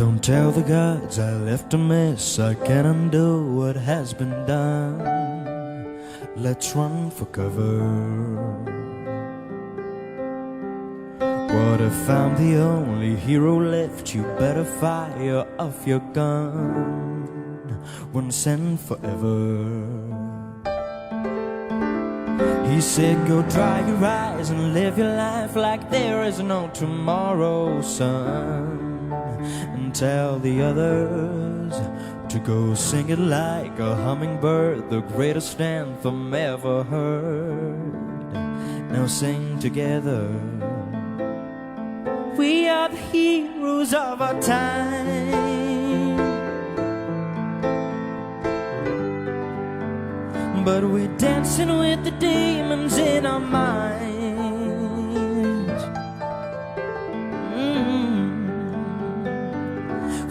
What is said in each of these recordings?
Don't tell the gods I left a mess. I can't undo what has been done. Let's run for cover. What if I'm the only hero left? You better fire off your gun once and forever. He said, go dry your eyes and live your life like there is no tomorrow, son. And tell the others to go sing it like a hummingbird, the greatest anthem ever heard. Now sing together. We are the heroes of our time, but we're dancing with the demons in our minds.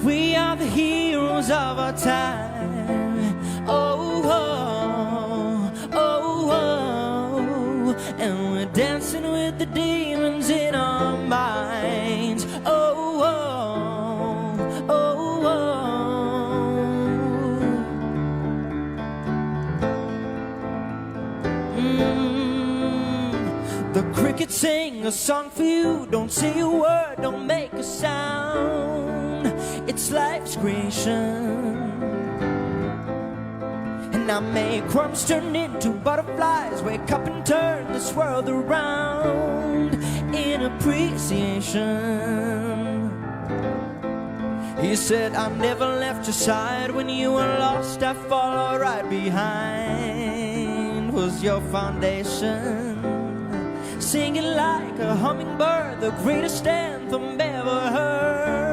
We are the heroes of our time. Oh, oh, oh, oh. And we're dancing with the demons in our minds. Oh, oh, oh, oh. The crickets sing a song for you. Don't say a word, don't make a sound. It's life's creation. And I make crumbs turn into butterflies. Wake up and turn this world around in appreciation. He said, I never left your side when you were lost. I follow right behind. Was your foundation. Singing like a hummingbird, the greatest anthem ever heard.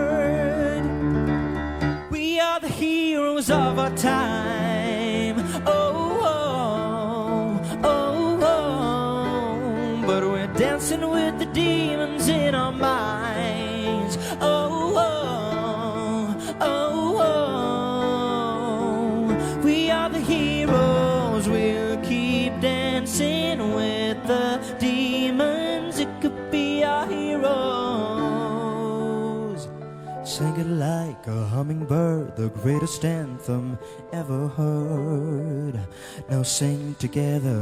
We are the heroes of our time. Oh, oh, oh, oh. But we're dancing with the demons in our minds. Oh, oh, oh, oh. We are the heroes. We'll keep dancing with the demons. It could be our heroes. Sing it like a hummingbird, the greatest anthem ever heard. Now sing together.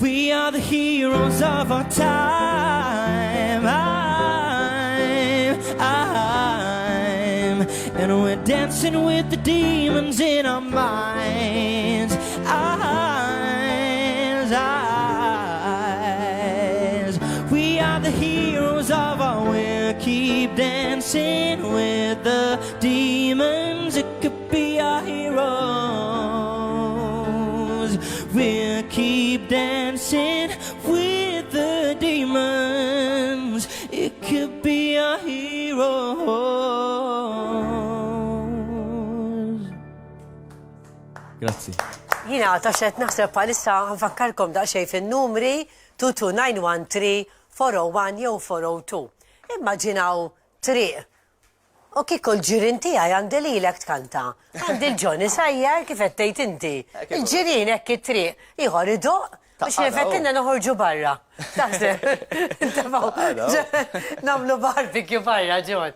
We are the heroes of our time. And we're dancing with the demons in our minds. We are the heroes of our. We'll keep dancing with the demons. It could be our heroes. We'll keep dancing with the demons. It could be our heroes. Grazzi. Jina, taxet naħseb palissa nfakkarkom daqxej fin-numri 22913-401 jew 402. Immaġinaw triq. U kieku l-ġirin tiegħi għandi lilek tkanta. Għandi l-Johnny Sajjar kif qed tgħid inti. Il-ġirien hekk it-triq ieħor idoq biex nifettilna noħorġu barra. Taħseb. Nagħmlu barbecue barra, John.